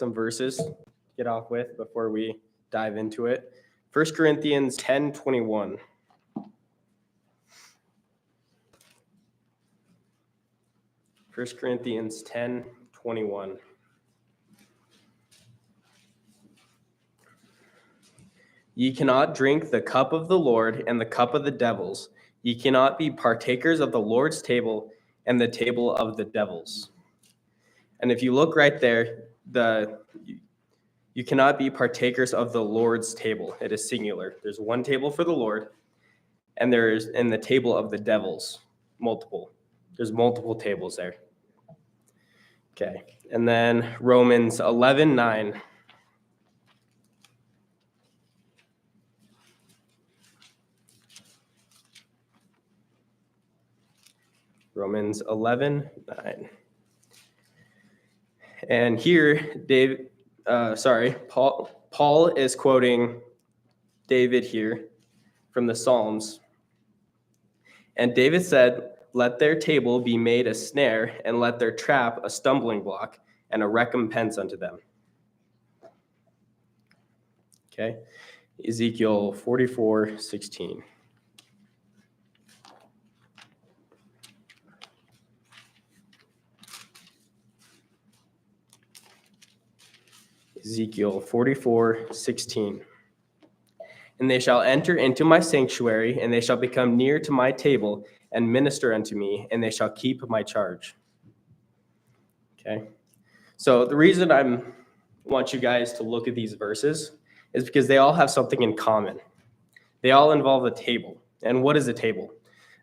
some verses to get off with before we dive into it. 1 Corinthians 10:21. First Corinthians 10:21. Ye cannot drink the cup of the Lord and the cup of the devils. Ye cannot be partakers of the Lord's table and the table of the devils. And if you look right there, you cannot be partakers of the Lord's table. It is singular. There's one table for the Lord, and there's in the table of the devils, multiple. There's multiple tables there. Okay, and then Romans 11:9. Romans 11:9. And here, Paul is quoting David here from the Psalms. And David said, "Let their table be made a snare, and let their trap a stumbling block, and a recompense unto them." Okay, Ezekiel 44:16. Ezekiel 44:16. And they shall enter into my sanctuary, and they shall become near to my table, and minister unto me, and they shall keep my charge. Okay, so the reason I want you guys to look at these verses is because they all have something in common. They all involve a table. And what is a table?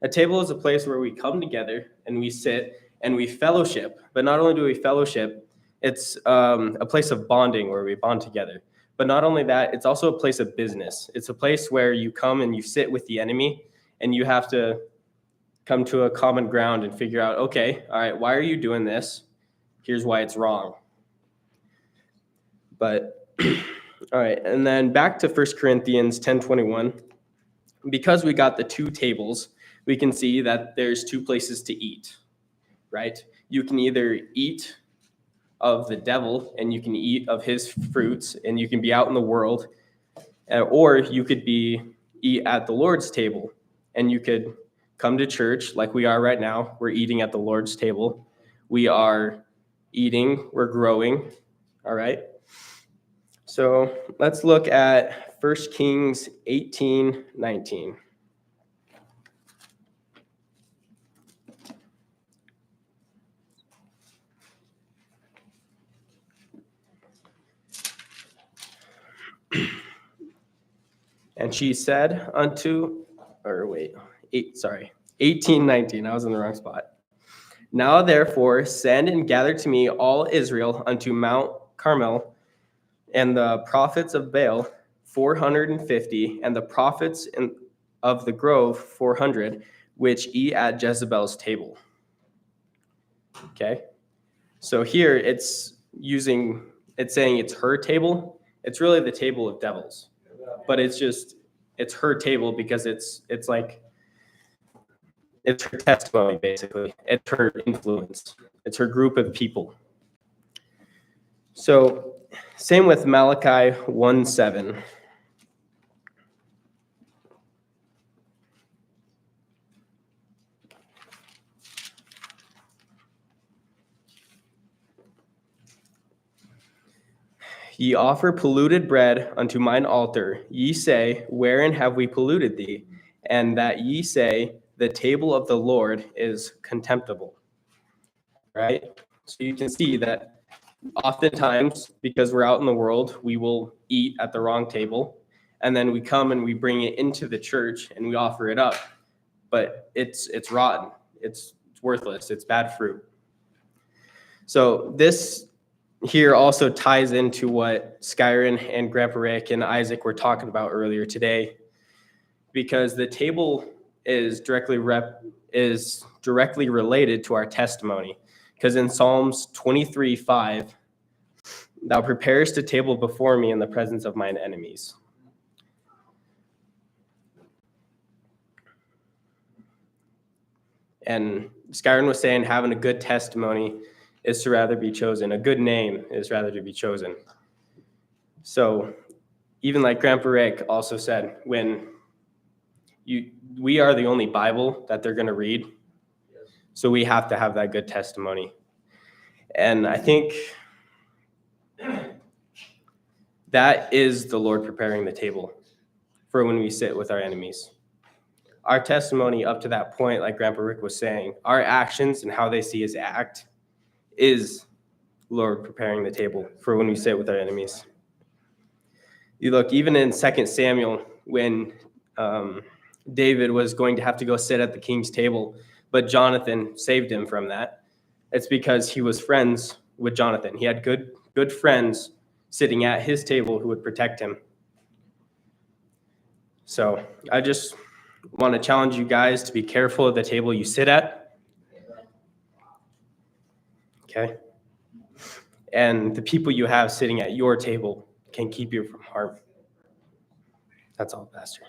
A table is a place where we come together and we sit and we fellowship. But not only do we fellowship, it's a place of bonding where we bond together. But not only that, it's also a place of business. It's a place where you come and you sit with the enemy, and you have to come to a common ground and figure out, okay, all right, why are you doing this? Here's why it's wrong. But, all right, and then back to 1 Corinthians 10:21. Because we got the two tables, we can see that there's two places to eat, right? You can either eat of the devil, and you can eat of his fruits, and you can be out in the world, or you could eat at the Lord's table, and you could come to church like we are right now. We're eating at the Lord's table. We are eating, we're growing, all right? So let's look at 1 Kings 18:19. And she said 18:19. I was in the wrong spot. Now therefore send and gather to me all Israel unto Mount Carmel, and the prophets of Baal 450, and the prophets of the grove 400, which eat at Jezebel's table. Okay, so here it's saying it's her table. It's really the table of devils. But it's her table because it's her testimony, basically. It's her influence. It's her group of people. So same with Malachi 1:7. Ye offer polluted bread unto mine altar. Ye say, wherein have we polluted thee? And that ye say, the table of the Lord is contemptible. Right? So you can see that oftentimes, because we're out in the world, we will eat at the wrong table. And then we come and we bring it into the church and we offer it up. But it's rotten. It's worthless. It's bad fruit. So this here also ties into what Skyron and Grandpa Rick and Isaac were talking about earlier today, because the table is directly related to our testimony. Because in Psalms 23:5, thou preparest a table before me in the presence of mine enemies. And Skyron was saying having a good testimony is to rather be chosen. A good name is rather to be chosen. So even like Grandpa Rick also said, we are the only Bible that they're going to read. So we have to have that good testimony. And I think that is the Lord preparing the table for when we sit with our enemies. Our testimony up to that point, like Grandpa Rick was saying, our actions and how they see us act is Lord preparing the table for when we sit with our enemies. You look, even in 2 Samuel, when David was going to have to go sit at the king's table, but Jonathan saved him from that. It's because he was friends with Jonathan. He had good friends sitting at his table who would protect him. So I just want to challenge you guys to be careful of the table you sit at. Okay? And the people you have sitting at your table can keep you from harm. That's all, Pastor.